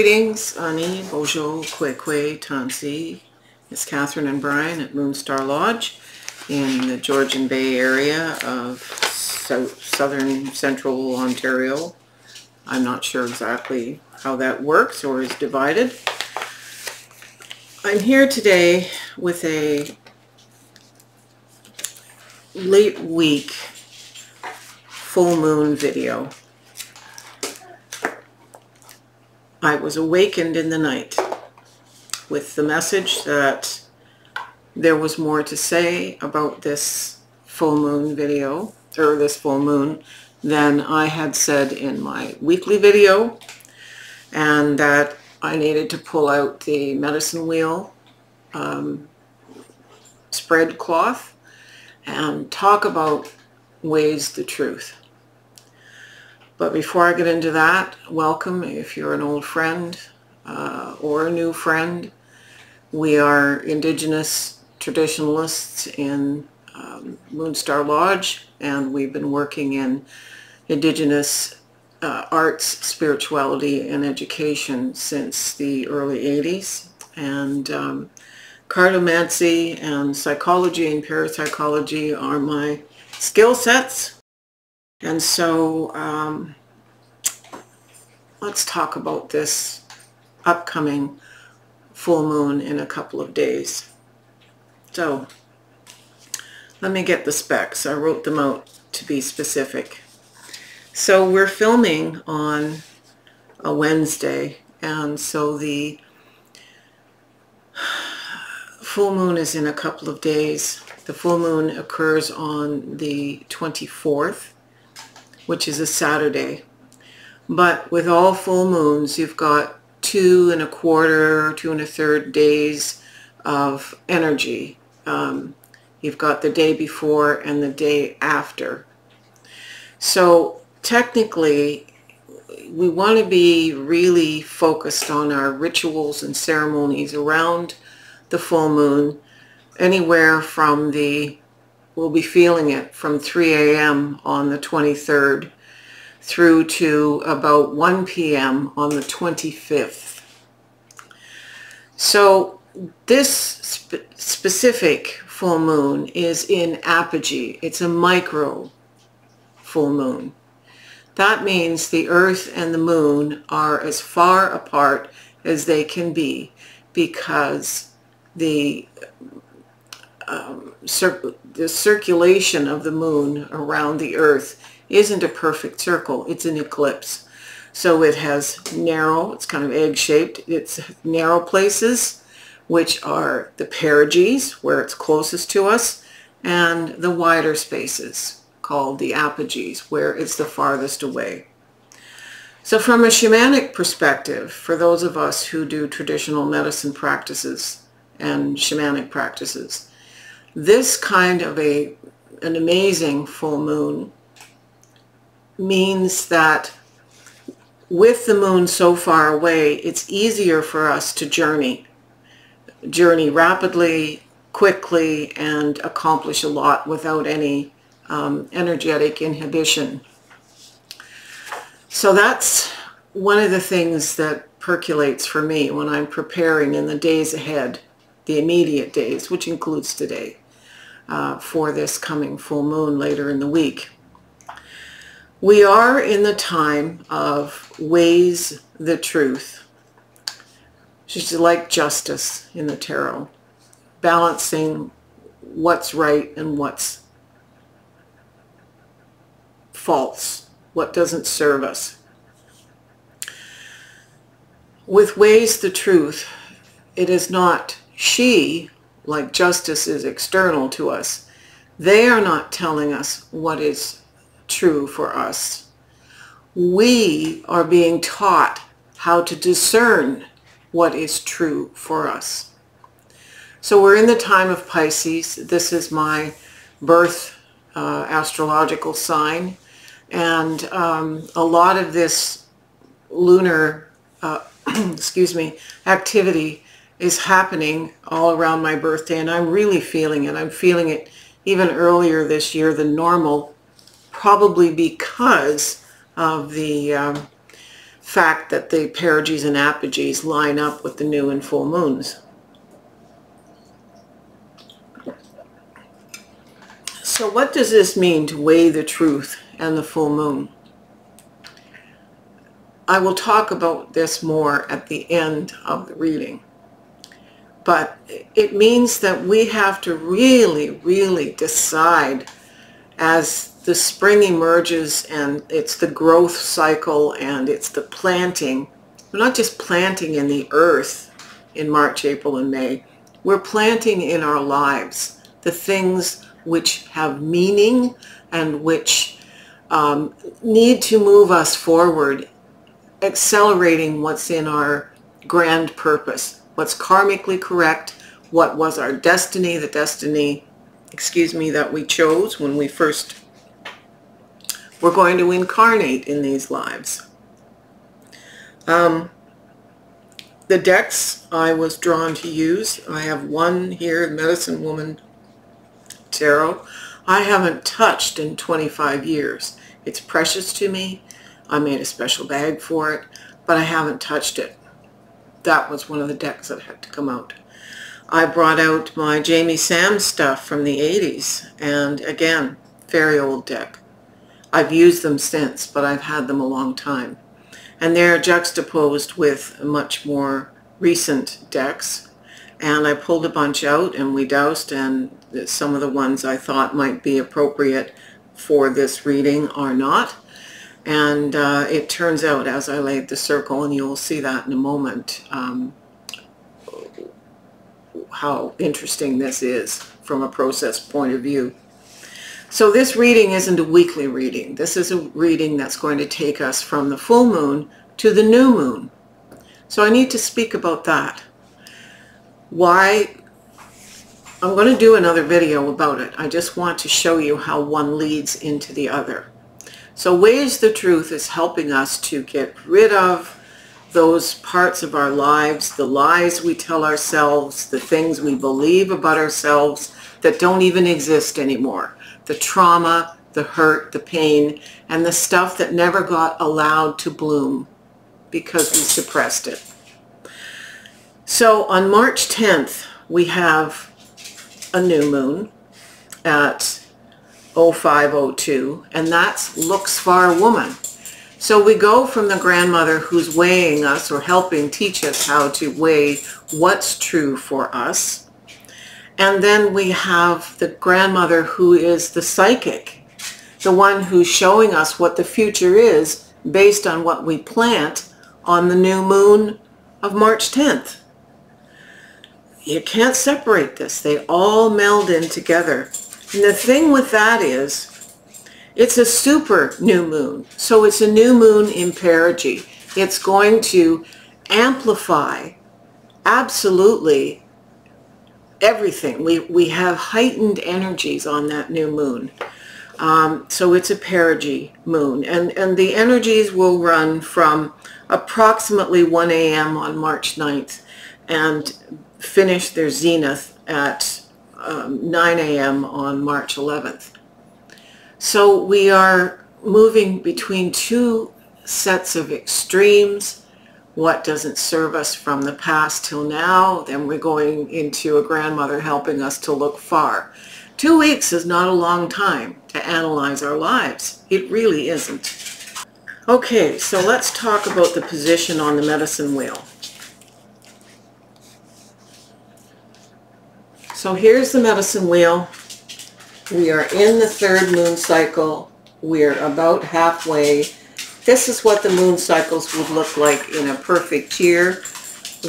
Greetings, Ani, Bojo, Kwekwe, Tansi. It's Catherine and Brian at Moonstarlodge in the Georgian Bay area of southern central Ontario. I'm not sure exactly how that works or is divided. I'm here today with a late week full moon video. I was awakened in the night with the message that there was more to say about this full moon video, or this full moon, than I had said in my weekly video, and that I needed to pull out the medicine wheel spread cloth and talk about ways the truth. But before I get into that, welcome if you're an old friend or a new friend. We are Indigenous traditionalists in Moonstarlodge, and we've been working in Indigenous arts, spirituality, and education since the early 80s. And cartomancy and psychology and parapsychology are my skill sets. And so let's talk about this upcoming full moon in a couple of days. So let me get the specs. I wrote them out to be specific. So we're filming on a Wednesday, and so the full moon is in a couple of days. The full moon occurs on the 24th, which is a Saturday. But with all full moons, you've got 2 1/4, 2 1/3 days of energy. You've got the day before and the day after. So technically, we want to be really focused on our rituals and ceremonies around the full moon, anywhere from we'll be feeling it from 3 a.m. on the 23rd through to about 1 p.m. on the 25th. So this specific full moon is in apogee. It's a micro full moon. That means the Earth and the moon are as far apart as they can be, because the circulation of the moon around the Earth isn't a perfect circle, it's an eclipse. So it has narrow, it's kind of egg-shaped, it's narrow places, which are the perigees, where it's closest to us, and the wider spaces, called the apogees, where it's the farthest away. So from a shamanic perspective, for those of us who do traditional medicine practices and shamanic practices, this kind of an amazing full moon means that with the moon so far away, it's easier for us to journey rapidly, quickly, and accomplish a lot without any energetic inhibition. So that's one of the things that percolates for me when I'm preparing in the days ahead, the immediate days, which includes today, for this coming full moon later in the week. We are in the time of weighs the truth. She's like justice in the tarot, balancing what's right and what's false, what doesn't serve us. With weighs the truth, it is not she, like justice is external to us. They are not telling us what is true for us. We are being taught how to discern what is true for us. So we're in the time of Pisces. This is my birth astrological sign, and a lot of this lunar activity is happening all around my birthday, and I'm really feeling it. I'm feeling it even earlier this year than normal, probably because of the fact that the perigees and apogees line up with the new and full moons. So what does this mean to weigh the truth and the full moon? I will talk about this more at the end of the reading. But it means that we have to really, really decide as the spring emerges, and it's the growth cycle and it's the planting. We're not just planting in the earth in March, April, and May. We're planting in our lives the things which have meaning and which need to move us forward, accelerating what's in our grand purpose. What's karmically correct, what was our destiny, the destiny, that we chose when we first were going to incarnate in these lives. The decks I was drawn to use, I have one here, Medicine Woman Tarot. I haven't touched in 25 years. It's precious to me. I made a special bag for it, but I haven't touched it. That was one of the decks that had to come out. I brought out my Jamie Sam stuff from the 80s, and again, very old deck. I've used them since, but I've had them a long time. And they're juxtaposed with much more recent decks. And I pulled a bunch out and we doused, and some of the ones I thought might be appropriate for this reading are not. And it turns out, as I laid the circle, and you'll see that in a moment, how interesting this is from a process point of view. So this reading isn't a weekly reading. This is a reading that's going to take us from the full moon to the new moon. So I need to speak about that. Why? I'm going to do another video about it. I just want to show you how one leads into the other. So Weighs the Truth is helping us to get rid of those parts of our lives, the lies we tell ourselves, the things we believe about ourselves that don't even exist anymore. The trauma, the hurt, the pain, and the stuff that never got allowed to bloom because we suppressed it. So on March 10th, we have a new moon at 0502, and that's Looks Far Woman. So we go from the grandmother who's weighing us or helping teach us how to weigh what's true for us. And then we have the grandmother who is the psychic, the one who's showing us what the future is based on what we plant on the new moon of March 10th. You can't separate this. They all meld in together. And the thing with that is, it's a super new moon. So it's a new moon in perigee. It's going to amplify absolutely everything. We have heightened energies on that new moon. So it's a perigee moon. And the energies will run from approximately 1 a.m. on March 9th and finish their zenith at 9 a.m. on March 11th. So we are moving between two sets of extremes. What doesn't serve us from the past till now, then we're going into a grandmother helping us to look far. 2 weeks is not a long time to analyze our lives. It really isn't. Okay, so let's talk about the position on the medicine wheel. So here's the medicine wheel. We are in the third moon cycle. We're about halfway. This is what the moon cycles would look like in a perfect year.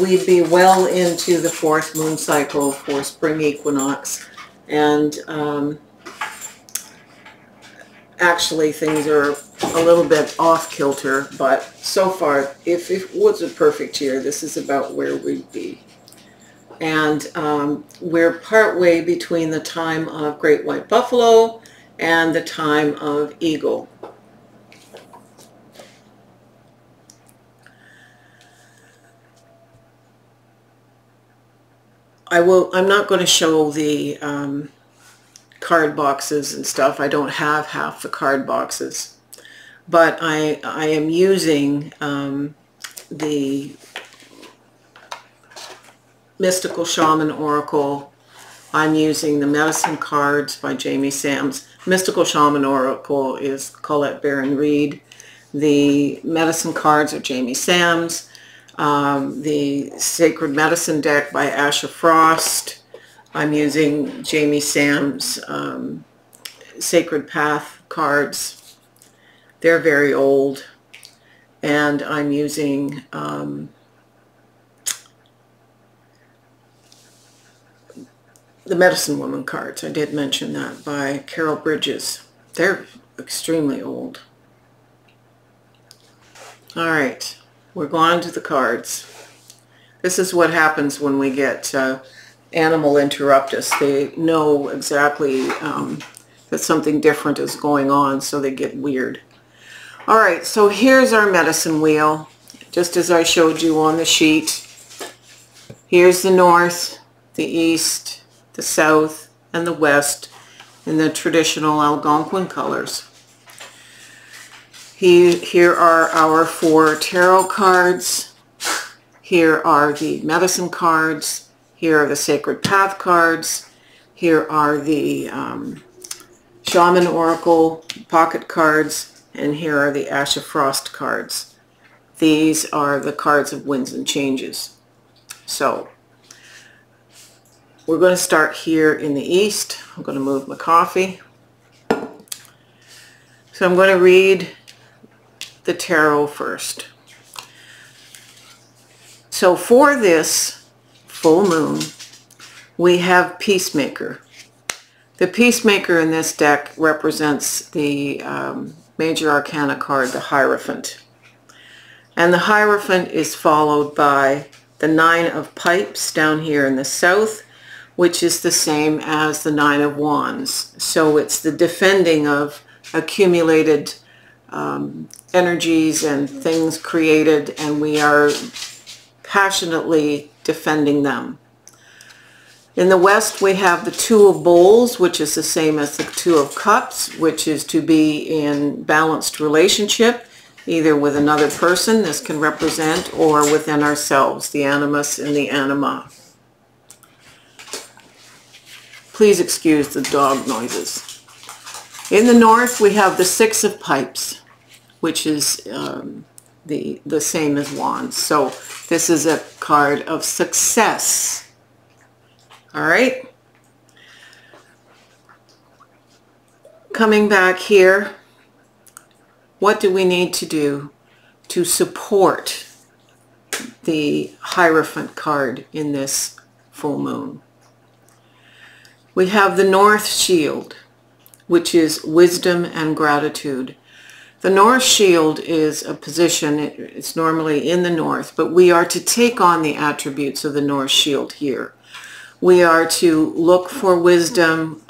We'd be well into the fourth moon cycle for spring equinox. And actually things are a little bit off kilter, but so far, if it was a perfect year, this is about where we'd be. And we're partway between the time of Great White Buffalo and the time of Eagle. I'm not going to show the card boxes and stuff. I don't have half the card boxes. but I am using the Mystical Shaman Oracle. I'm using the Medicine Cards by Jamie Sams. Mystical Shaman Oracle is Colette Baron Reed. The Medicine Cards are Jamie Sams. The Sacred Medicine deck by Asha Frost. I'm using Jamie Sams' Sacred Path cards. They're very old. And I'm using the Medicine Woman cards. I did mention that, by Carol Bridges. They're extremely old. All right, we're going to the cards. This is what happens when we get animal interrupt us. They know exactly that something different is going on, so they get weird. All right, so here's our medicine wheel, just as I showed you on the sheet. Here's the north, the east, the south, and the west in the traditional Algonquin colors. Here are our 4 tarot cards. Here are the medicine cards. Here are the Sacred Path cards. Here are the Shaman Oracle pocket cards. And here are the Asha Frost cards. These are the cards of winds and changes. So we're going to start here in the east. I'm going to move my coffee. So I'm going to read the tarot first. So for this full moon, we have Peacemaker. The Peacemaker in this deck represents the Major Arcana card, the Hierophant. And the Hierophant is followed by the 9 of Pipes down here in the south, which is the same as the 9 of Wands. So it's the defending of accumulated energies and things created, and we are passionately defending them. In the west, we have the 2 of Bowls, which is the same as the 2 of Cups, which is to be in balanced relationship, either with another person, this can represent, or within ourselves, the animus and the anima. Please excuse the dog noises. In the north, we have the 6 of Pipes, which is the same as Wands. So this is a card of success. All right. Coming back here, what do we need to do to support the Hierophant card in this full moon? We have the North Shield, which is wisdom and gratitude. The North Shield is a position, it's normally in the north, but we are to take on the attributes of the North Shield here. We are to look for wisdom,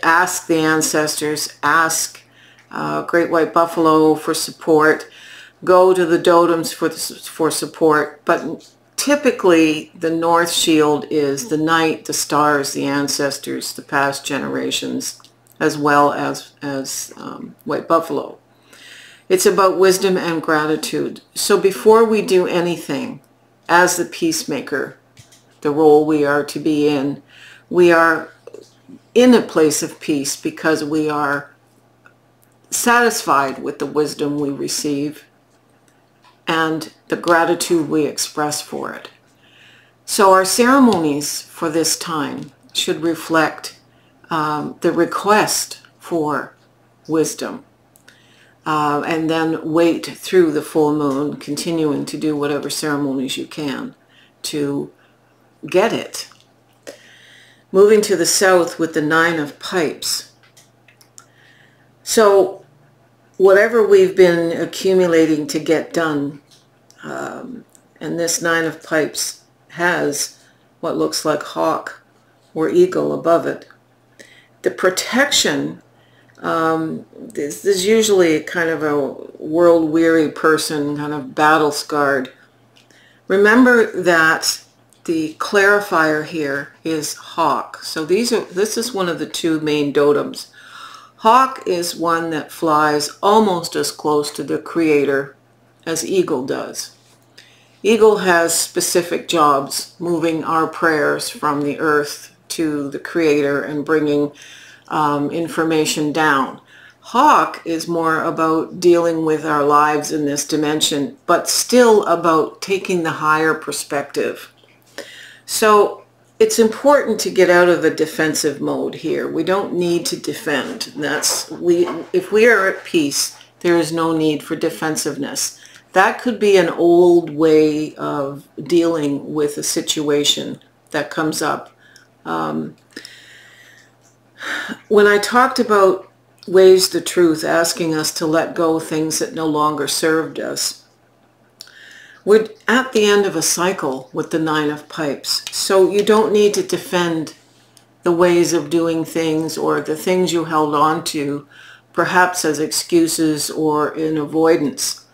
ask the ancestors, ask Great White Buffalo for support, go to the totems for support, but typically the North Shield is the night, the stars, the ancestors, the past generations, as well as White Buffalo. It's about wisdom and gratitude. So before we do anything, as the Peacemaker, the role we are to be in, we are in a place of peace because we are satisfied with the wisdom we receive and the gratitude we express for it. So our ceremonies for this time should reflect the request for wisdom, and then wait through the full moon, continuing to do whatever ceremonies you can to get it. Moving to the south with the 9 of Pipes. So whatever we've been accumulating to get done, and this 9 of Pipes has what looks like hawk or eagle above it. The protection, this is usually kind of a world-weary person, kind of battle-scarred. Remember that the clarifier here is hawk. So this is one of the 2 main totems. Hawk is one that flies almost as close to the Creator as eagle does. Eagle has specific jobs, moving our prayers from the earth to the Creator and bringing information down. Hawk is more about dealing with our lives in this dimension, but still about taking the higher perspective. So it's important to get out of the defensive mode here. We don't need to defend. If we are at peace, there is no need for defensiveness. That could be an old way of dealing with a situation that comes up. When I talked about ways to truth, asking us to let go of things that no longer served us, we're at the end of a cycle with the Nine of Pipes. So you don't need to defend the ways of doing things or the things you held on to, perhaps as excuses or in avoidance.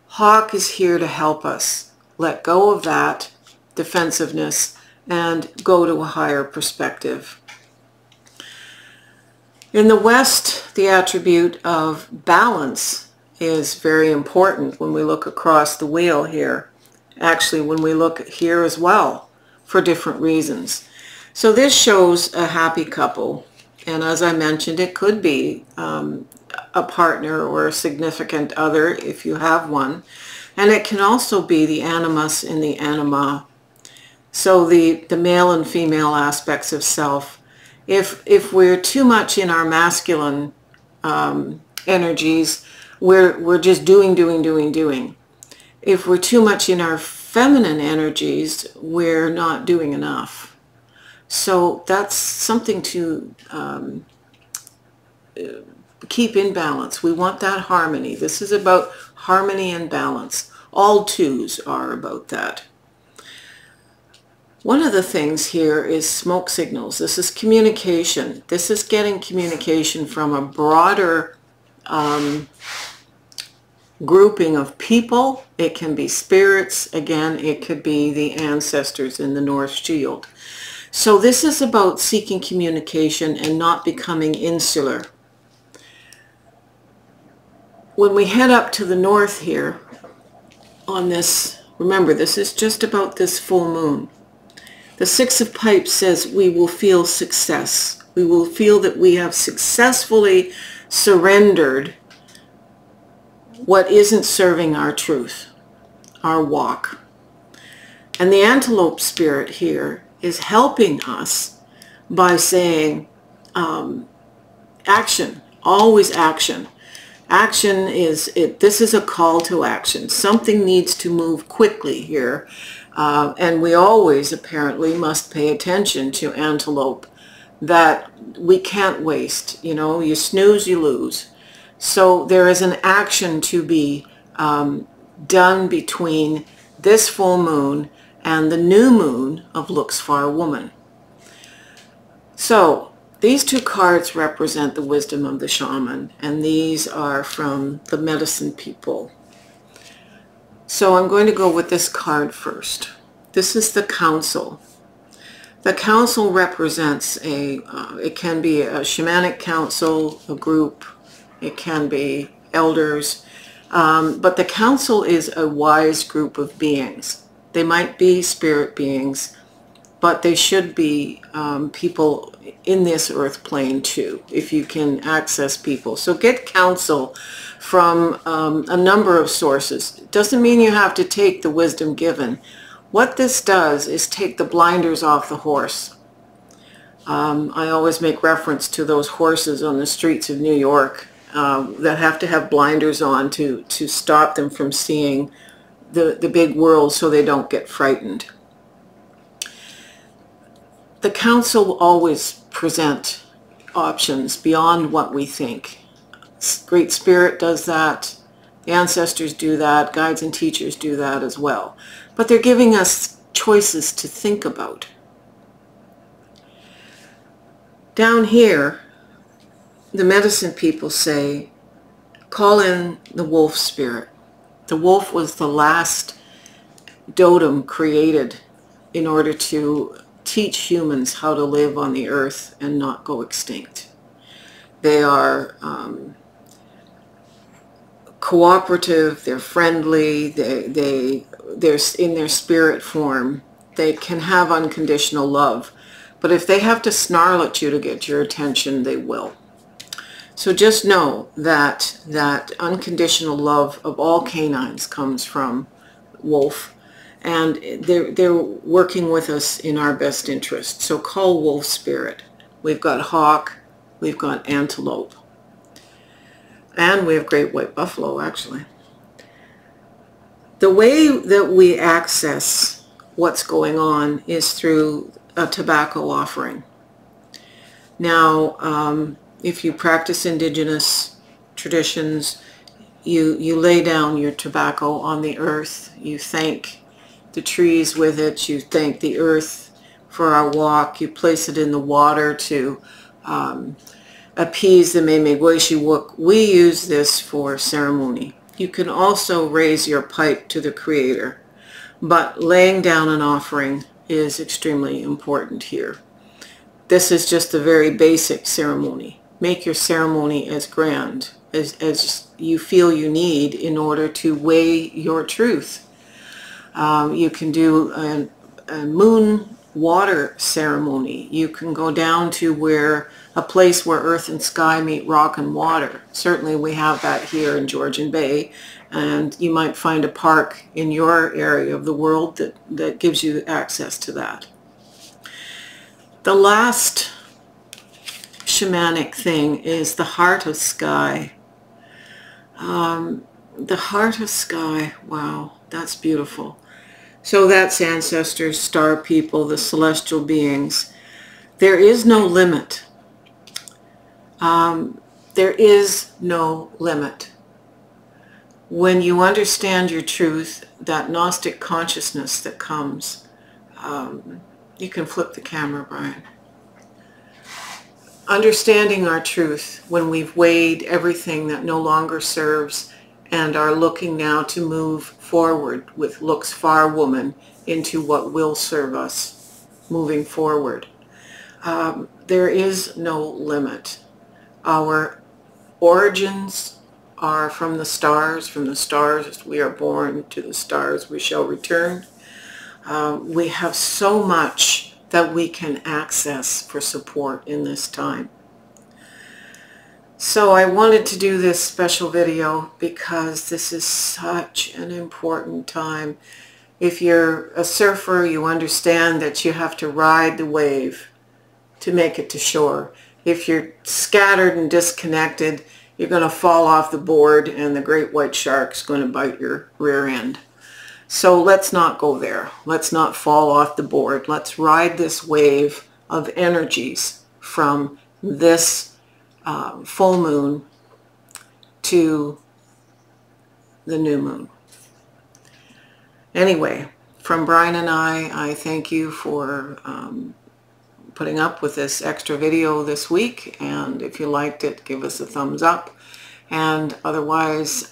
Hawk is here to help us let go of that defensiveness and go to a higher perspective. In the West, the attribute of balance is very important when we look across the wheel here. Actually, when we look here as well, for different reasons. So this shows a happy couple. And as I mentioned, it could be a partner or a significant other if you have one. And it can also be the animus and the anima. So the male and female aspects of self. If we're too much in our masculine energies, we're just doing. If we're too much in our feminine energies, we're not doing enough. So that's something to keep in balance. We want that harmony. This is about harmony and balance. All twos are about that. One of the things here is smoke signals. This is communication. This is getting communication from a broader grouping of people. It can be spirits. Again, it could be the ancestors in the North Shield. So this is about seeking communication and not becoming insular. When we head up to the north here on this, remember this is just about this full moon. The Six of Pipes says we will feel success. We will feel that we have successfully surrendered what isn't serving our truth, our walk. And the antelope spirit here is helping us by saying action, always action. Action is, this is a call to action. Something needs to move quickly here. And we always apparently must pay attention to antelope, that we can't waste. You know, you snooze, you lose. So there is an action to be done between this full moon and the new moon of Looks Far Woman. So these two cards represent the wisdom of the shaman, and these are from the medicine people. So I'm going to go with this card first. This is the council. The council represents it can be a shamanic council, a group, it can be elders, but the council is a wise group of beings. They might be spirit beings, but they should be people in this earth plane too, if you can access people. So get counsel from a number of sources. It doesn't mean you have to take the wisdom given. What this does is take the blinders off the horse. I always make reference to those horses on the streets of New York that have to have blinders on to stop them from seeing the big world so they don't get frightened. The council always present options beyond what we think. Great Spirit does that. The ancestors do that. Guides and teachers do that as well. But they're giving us choices to think about. Down here, the medicine people say, call in the wolf spirit. The wolf was the last totem created in order to teach humans how to live on the earth and not go extinct. They are cooperative, they're friendly, they're in their spirit form. They can have unconditional love. But if they have to snarl at you to get your attention, they will. So just know that unconditional love of all canines comes from Wolf, and they're working with us in our best interest. So call Wolf Spirit. We've got hawk, we've got antelope, and we have great white buffalo, actually. The way that we access what's going on is through a tobacco offering. Now, if you practice indigenous traditions, you lay down your tobacco on the earth. You thank the trees with it. You thank the earth for our walk. You place it in the water to appease the Memegweshiwuk. We use this for ceremony. You can also raise your pipe to the Creator, but laying down an offering is extremely important here. This is just a very basic ceremony. Make your ceremony as grand as you feel you need in order to weigh your truth. You can do a moon water ceremony. You can go down to a place where earth and sky meet rock and water. Certainly we have that here in Georgian Bay, and you might find a park in your area of the world that gives you access to that. The last shamanic thing is the heart of sky. The heart of sky, wow, that's beautiful. So that's ancestors, star people, the celestial beings. There is no limit. There is no limit. When you understand your truth, that Gnostic consciousness that comes, you can flip the camera, Brian. Understanding our truth when we've weighed everything that no longer serves and are looking now to move forward with looks far woman into what will serve us moving forward. There is no limit. Our origins are from the stars. From the stars we are born, to the stars we shall return. We have so much that we can access for support in this time. So I wanted to do this special video because this is such an important time. If you're a surfer, you understand that you have to ride the wave to make it to shore. If you're scattered and disconnected, you're going to fall off the board and the great white shark's going to bite your rear end. So let's not go there. Let's not fall off the board. Let's ride this wave of energies from this full moon to the new moon. Anyway, from Brian and I thank you for putting up with this extra video this week. And if you liked it, give us a thumbs up. And otherwise,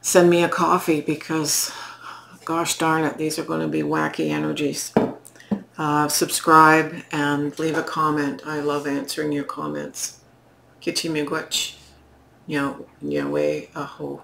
send me a coffee because, gosh darn it, these are going to be wacky energies. Subscribe and leave a comment. I love answering your comments. Kichi miigwech. Nyawe aho.